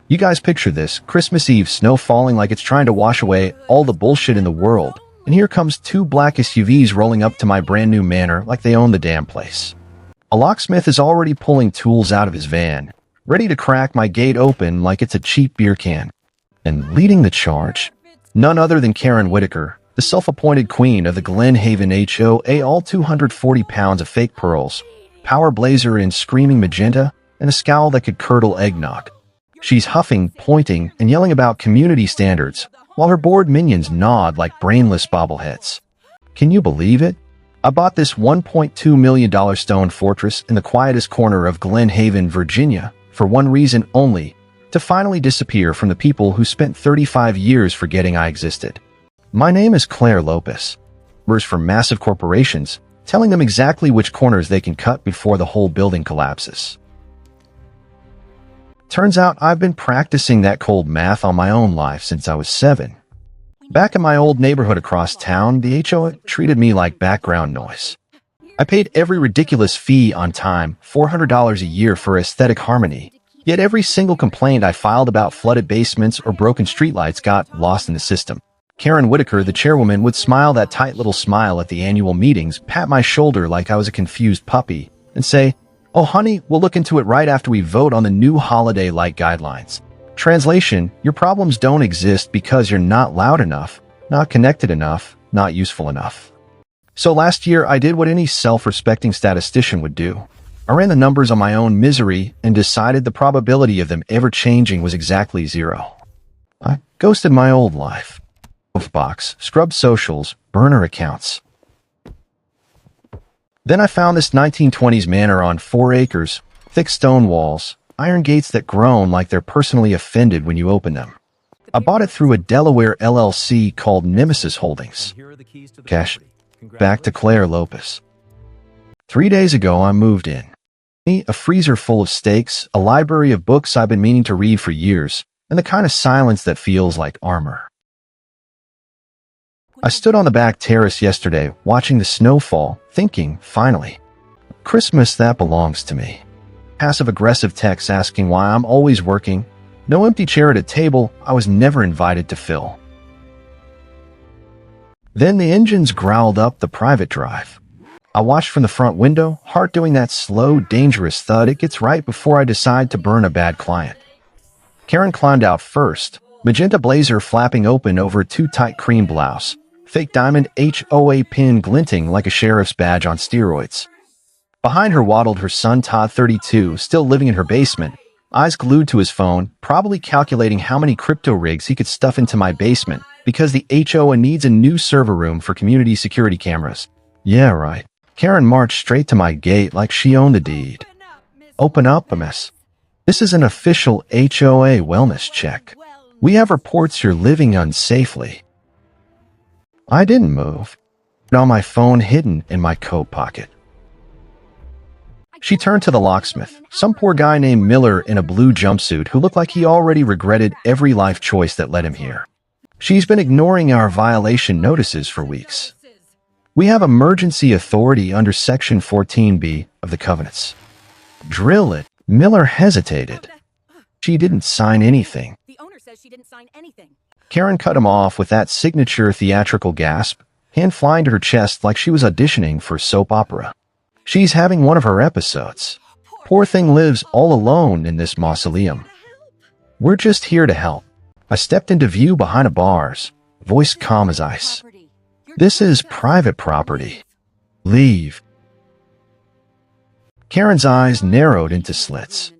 You guys picture this, Christmas Eve, snow falling like it's trying to wash away all the bullshit in the world, and here comes two black SUVs rolling up to my brand new manor like they own the damn place. A locksmith is already pulling tools out of his van, ready to crack my gate open like it's a cheap beer can. And leading the charge, none other than Karen Whitaker, the self-appointed queen of the Glen Haven HOA, all 240 pounds of fake pearls, power blazer in screaming magenta, and a scowl that could curdle eggnog. She's huffing, pointing, and yelling about community standards, while her bored minions nod like brainless bobbleheads. Can you believe it? I bought this $1.2 million stone fortress in the quietest corner of Glen Haven, Virginia, for one reason only: to finally disappear from the people who spent 35 years forgetting I existed. My name is Claire Lopez. Works for massive corporations, telling them exactly which corners they can cut before the whole building collapses. Turns out I've been practicing that cold math on my own life since I was 7. Back in my old neighborhood across town, the HOA treated me like background noise. I paid every ridiculous fee on time, $400 a year for aesthetic harmony, yet every single complaint I filed about flooded basements or broken streetlights got lost in the system. Karen Whitaker, the chairwoman, would smile that tight little smile at the annual meetings, pat my shoulder like I was a confused puppy, and say, "Oh honey, we'll look into it right after we vote on the new holiday light guidelines." Translation: your problems don't exist because you're not loud enough, not connected enough, not useful enough. So last year, I did what any self-respecting statistician would do. I ran the numbers on my own misery and decided the probability of them ever changing was exactly 0. I ghosted my old life. Box, scrubbed socials, burner accounts. Then I found this 1920s manor on 4 acres, thick stone walls, iron gates that groan like they're personally offended when you open them. I bought it through a Delaware LLC called Nemesis Holdings. Cash. Back to Claire Lopez. 3 days ago, I moved in. A freezer full of steaks, a library of books I've been meaning to read for years, and the kind of silence that feels like armor. I stood on the back terrace yesterday, watching the snow fall, thinking, finally, Christmas, that belongs to me. Passive-aggressive texts asking why I'm always working, no empty chair at a table I was never invited to fill. Then the engines growled up the private drive. I watched from the front window, heart doing that slow, dangerous thud it gets right before I decide to burn a bad client. Karen climbed out first, magenta blazer flapping open over a too-tight cream blouse, fake diamond HOA pin glinting like a sheriff's badge on steroids. Behind her waddled her son Todd, 32, still living in her basement, eyes glued to his phone, probably calculating how many crypto rigs he could stuff into my basement because the HOA needs a new server room for community security cameras. Yeah, right. Karen marched straight to my gate like she owned the deed. Open up, miss. This is an official HOA wellness check. We have reports you're living unsafely. I didn't move. On my phone hidden in my coat pocket. She turned to the locksmith, some poor guy named Miller in a blue jumpsuit who looked like he already regretted every life choice that led him here. She's been ignoring our violation notices for weeks. We have emergency authority under Section 14B of the Covenants. Drill it. Miller hesitated. She didn't sign anything. The owner says she didn't sign anything. Karen cut him off with that signature theatrical gasp, hand flying to her chest like she was auditioning for soap opera. She's having one of her episodes. Poor thing lives all alone in this mausoleum. We're just here to help. I stepped into view behind a bars, voice calm as ice. This is private property. Leave. Karen's eyes narrowed into slits.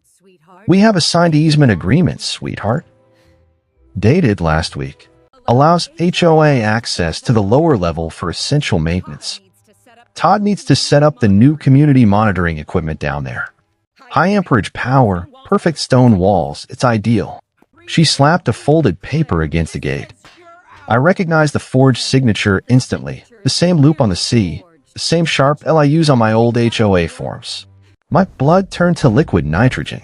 We have a signed easement agreement, sweetheart. Dated last week. Allows HOA access to the lower level for essential maintenance. Todd needs to set up the new community monitoring equipment down there. High amperage power, perfect stone walls, it's ideal. She slapped a folded paper against the gate. I recognized the forged signature instantly, the same loop on the C, the same sharp L I use on my old HOA forms. My blood turned to liquid nitrogen.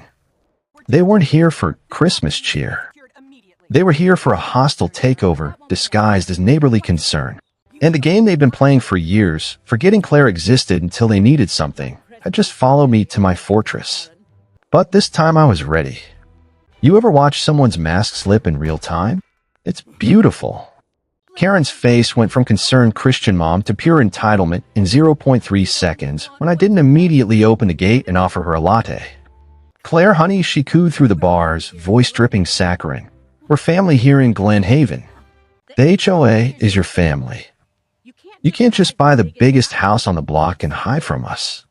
They weren't here for Christmas cheer. They were here for a hostile takeover disguised as neighborly concern. And the game they'd been playing for years, forgetting Claire existed until they needed something, had just followed me to my fortress. But this time I was ready. You ever watch someone's mask slip in real time? It's beautiful. Karen's face went from concerned Christian mom to pure entitlement in 0.3 seconds when I didn't immediately open the gate and offer her a latte. Claire, honey, she cooed through the bars, voice dripping saccharine. We're family here in Glen Haven. The HOA is your family. You can't just buy the biggest house on the block and hide from us.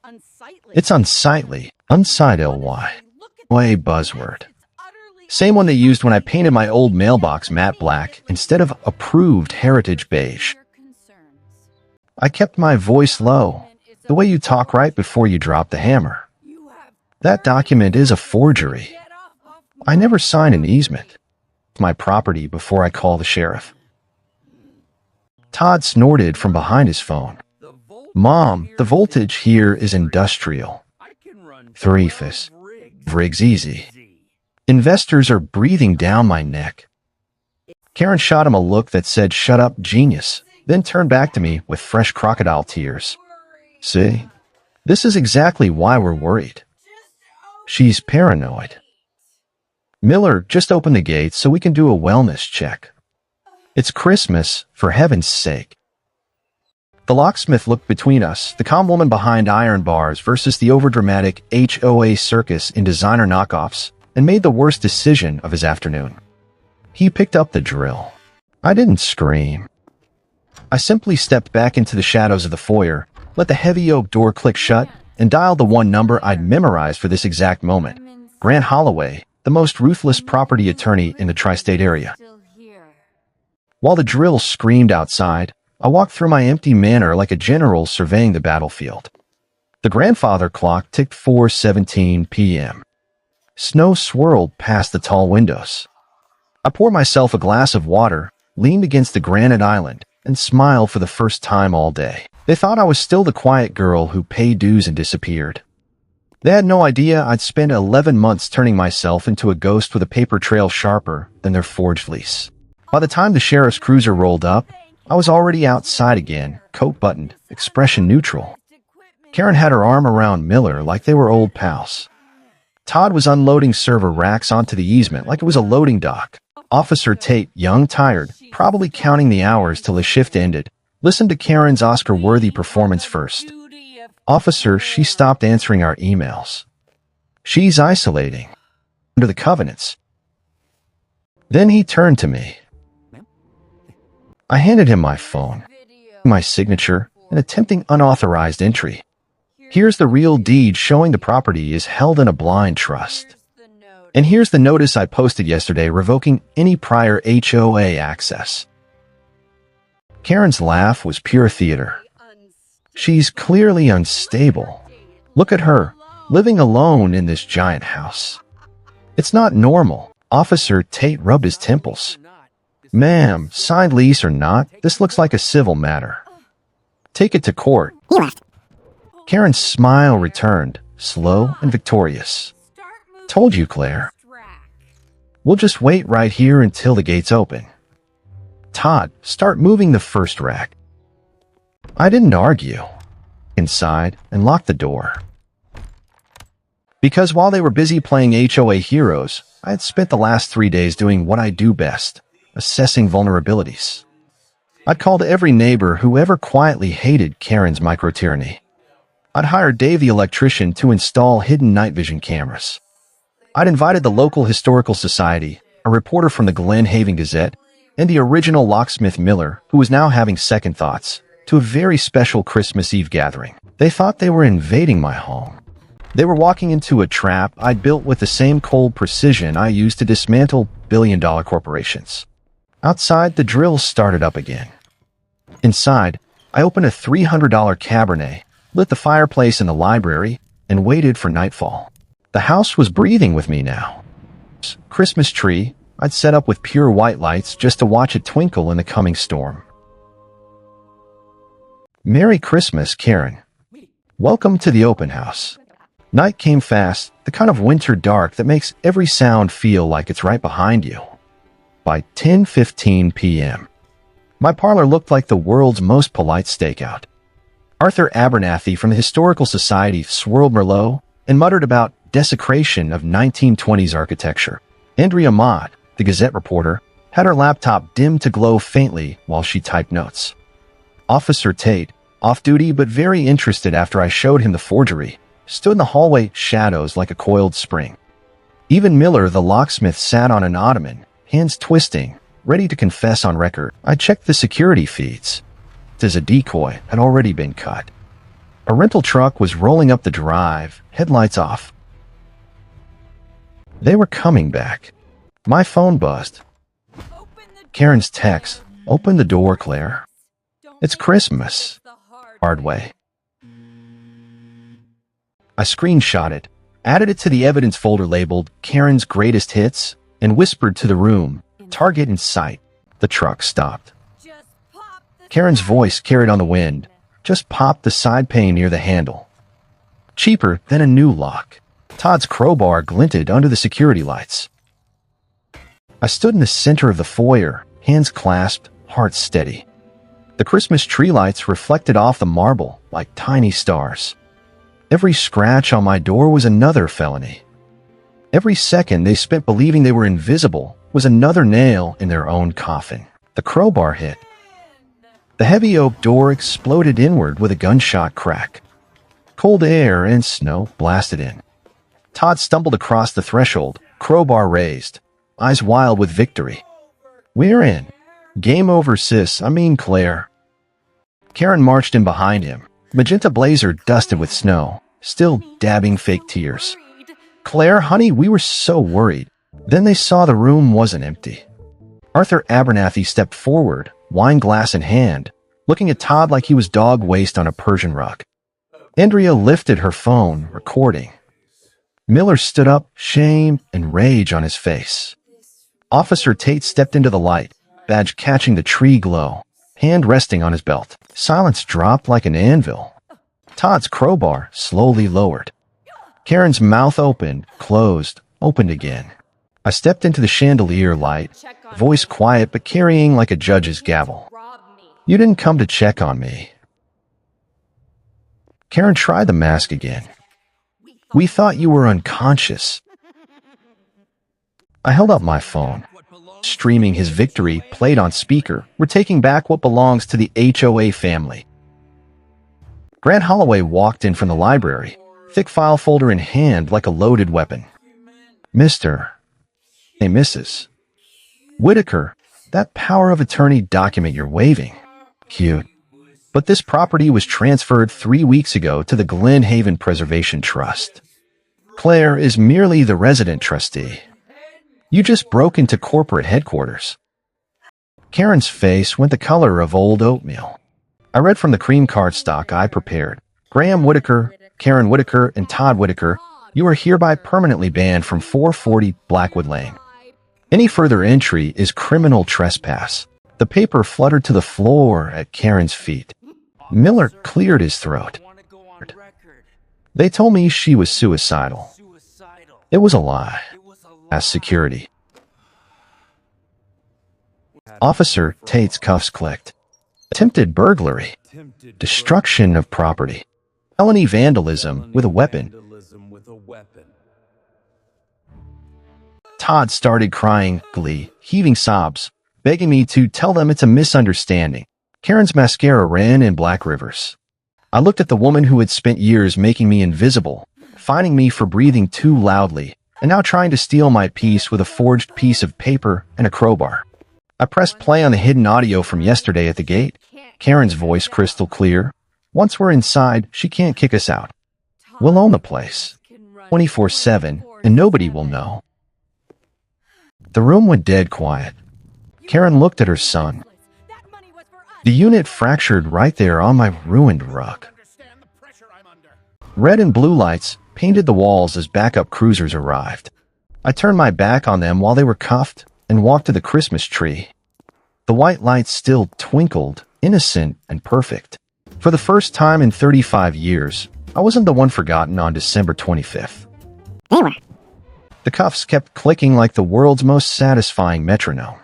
It's unsightly. Unsightly. A buzzword. Same one they used when I painted my old mailbox matte black instead of approved heritage beige. I kept my voice low, the way you talk right before you drop the hammer. That document is a forgery. I never signed an easement. My property before I call the sheriff. Todd snorted from behind his phone. Mom, the voltage here is industrial. Three-fifths. Rigs easy. Investors are breathing down my neck. Karen shot him a look that said, shut up, genius, then turned back to me with fresh crocodile tears. See? This is exactly why we're worried. She's paranoid. Miller, just open the gate so we can do a wellness check. It's Christmas, for heaven's sake. The locksmith looked between us, the calm woman behind iron bars versus the overdramatic HOA circus in designer knockoffs, and made the worst decision of his afternoon. He picked up the drill. I didn't scream. I simply stepped back into the shadows of the foyer, let the heavy oak door click shut, and dialed the one number I'd memorized for this exact moment. Grant Holloway, the most ruthless property attorney in the tri-state area. While the drill screamed outside, I walked through my empty manor like a general surveying the battlefield. The grandfather clock ticked 4:17 p.m. Snow swirled past the tall windows. I poured myself a glass of water, leaned against the granite island, and smiled for the first time all day. They thought I was still the quiet girl who paid dues and disappeared. They had no idea I'd spent 11 months turning myself into a ghost with a paper trail sharper than their forged lease. By the time the sheriff's cruiser rolled up, I was already outside again, coat buttoned, expression neutral. Karen had her arm around Miller like they were old pals. Todd was unloading server racks onto the easement like it was a loading dock. Officer Tate, young, tired, probably counting the hours till his shift ended, listened to Karen's Oscar-worthy performance first. Officer, she stopped answering our emails. She's isolating. Under the covenants. Then he turned to me. I handed him my phone, my signature, and a tempting unauthorized entry. Here's the real deed showing the property is held in a blind trust. And here's the notice I posted yesterday revoking any prior HOA access. Karen's laugh was pure theater. She's clearly unstable. Look at her, living alone in this giant house. It's not normal. Officer Tate rubbed his temples. Ma'am, signed lease or not, this looks like a civil matter. Take it to court. Karen's smile returned, slow and victorious. Told you, Claire. We'll just wait right here until the gates open. Todd, start moving the first rack. I didn't argue. Inside and locked the door. Because while they were busy playing HOA heroes, I had spent the last 3 days doing what I do best. Assessing vulnerabilities. I'd called every neighbor who ever quietly hated Karen's micro-tyranny. I'd hired Dave the electrician to install hidden night vision cameras. I'd invited the local historical society, a reporter from the Glen Haven Gazette, and the original locksmith Miller, who was now having second thoughts, to a very special Christmas Eve gathering. They thought they were invading my home. They were walking into a trap I'd built with the same cold precision I used to dismantle billion-dollar corporations. Outside, the drill started up again. Inside, I opened a $300 Cabernet, lit the fireplace in the library, and waited for nightfall. The house was breathing with me now. Christmas tree, I'd set up with pure white lights just to watch it twinkle in the coming storm. Merry Christmas, Karen. Welcome to the open house. Night came fast, the kind of winter dark that makes every sound feel like it's right behind you. By 10:15 p.m., my parlor looked like the world's most polite stakeout. Arthur Abernathy from the Historical Society swirled Merlot and muttered about desecration of 1920s architecture. Andrea Mott, the Gazette reporter, had her laptop dimmed to glow faintly while she typed notes. Officer Tate, off-duty but very interested after I showed him the forgery, stood in the hallway, shadows like a coiled spring. Even Miller, the locksmith, sat on an ottoman, hands twisting, ready to confess on record. I checked the security feeds. As a decoy had already been cut. A rental truck was rolling up the drive, headlights off. They were coming back. My phone buzzed. Karen's text. Open the door, Claire. It's Christmas. Hard way. I screenshot it, added it to the evidence folder labeled Karen's Greatest Hits, and whispered to the room, target in sight. The truck stopped. Karen's voice carried on the wind. Just pop the side pane near the handle. Cheaper than a new lock. Todd's crowbar glinted under the security lights. I stood in the center of the foyer, hands clasped, heart steady. The Christmas tree lights reflected off the marble like tiny stars. Every scratch on my door was another felony. Every second they spent believing they were invisible was another nail in their own coffin. The crowbar hit. The heavy oak door exploded inward with a gunshot crack. Cold air and snow blasted in. Todd stumbled across the threshold, crowbar raised, eyes wild with victory. We're in. Game over, sis. I mean, Claire. Karen marched in behind him, magenta blazer dusted with snow, still dabbing fake tears. Claire, honey, we were so worried. Then they saw the room wasn't empty. Arthur Abernathy stepped forward, wine glass in hand, looking at Todd like he was dog waste on a Persian rug. Andrea lifted her phone, recording. Miller stood up, shame and rage on his face. Officer Tate stepped into the light, badge catching the tree glow, hand resting on his belt. Silence dropped like an anvil. Todd's crowbar slowly lowered. Karen's mouth opened, closed, opened again. I stepped into the chandelier light, voice quiet but carrying like a judge's gavel. You didn't come to check on me. Karen tried the mask again. We thought you were unconscious. I held up my phone. Streaming his victory played on speaker. We're taking back what belongs to the HOA family. Grant Holloway walked in from the library, thick file folder in hand like a loaded weapon. Mr. Hey, Mrs. Whitaker, that power of attorney document you're waving. Cute. But this property was transferred 3 weeks ago to the Glen Haven Preservation Trust. Claire is merely the resident trustee. You just broke into corporate headquarters. Karen's face went the color of old oatmeal. I read from the cream cardstock I prepared. Graham Whitaker, Karen Whitaker, and Todd Whitaker, you are hereby permanently banned from 440 Blackwood Lane. Any further entry is criminal trespass. The paper fluttered to the floor at Karen's feet. Miller cleared his throat. They told me she was suicidal. It was a lie. Asked security. Officer Tate's cuffs clicked. Attempted burglary. Destruction of property. Felony vandalism with a weapon. Todd started crying, glee, heaving sobs, begging me to tell them it's a misunderstanding. Karen's mascara ran in black rivers. I looked at the woman who had spent years making me invisible, fining me for breathing too loudly, and now trying to steal my peace with a forged piece of paper and a crowbar. I pressed play on the hidden audio from yesterday at the gate. Karen's voice crystal clear. Once we're inside, she can't kick us out. We'll own the place, 24/7, and nobody will know. The room went dead quiet. Karen looked at her son. The unit fractured right there on my ruined rug. Red and blue lights painted the walls as backup cruisers arrived. I turned my back on them while they were cuffed and walked to the Christmas tree. The white lights still twinkled, innocent and perfect. For the first time in 35 years, I wasn't the one forgotten on December 25th. They were. The cuffs kept clicking like the world's most satisfying metronome.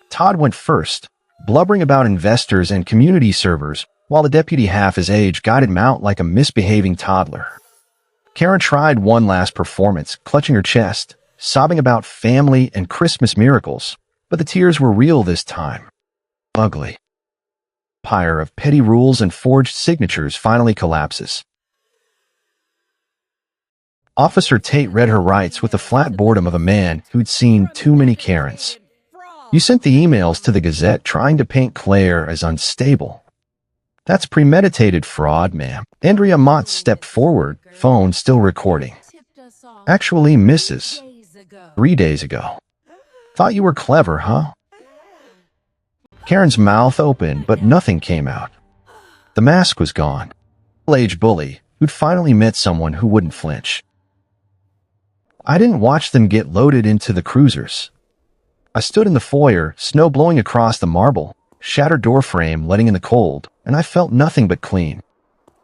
Todd went first, blubbering about investors and community servers, while the deputy half his age guided him out like a misbehaving toddler. Karen tried one last performance, clutching her chest, sobbing about family and Christmas miracles, but the tears were real this time. Ugly. Empire of petty rules and forged signatures finally collapses. Officer Tate read her rights with the flat boredom of a man who'd seen too many Karens. You sent the emails to the Gazette trying to paint Claire as unstable. That's premeditated fraud, ma'am. Andrea Mott stepped forward, phone still recording. Actually, Mrs. 3 days ago. Thought you were clever, huh? Karen's mouth opened, but nothing came out. The mask was gone. Middle-aged bully who'd finally met someone who wouldn't flinch. I didn't watch them get loaded into the cruisers. I stood in the foyer, snow blowing across the marble, shattered door frame letting in the cold, and I felt nothing but clean.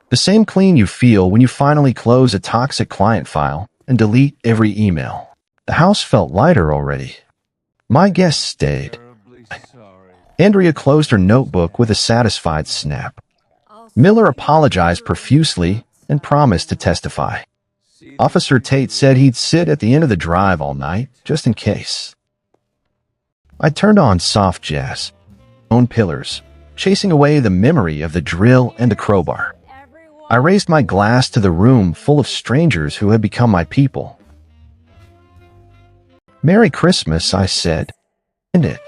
The same clean you feel when you finally close a toxic client file and delete every email. The house felt lighter already. My guests stayed. Andrea closed her notebook with a satisfied snap. Miller apologized profusely and promised to testify. Officer Tate said he'd sit at the end of the drive all night, just in case. I turned on soft jazz, stone pillars, chasing away the memory of the drill and the crowbar. I raised my glass to the room full of strangers who had become my people. Merry Christmas, I said. End it.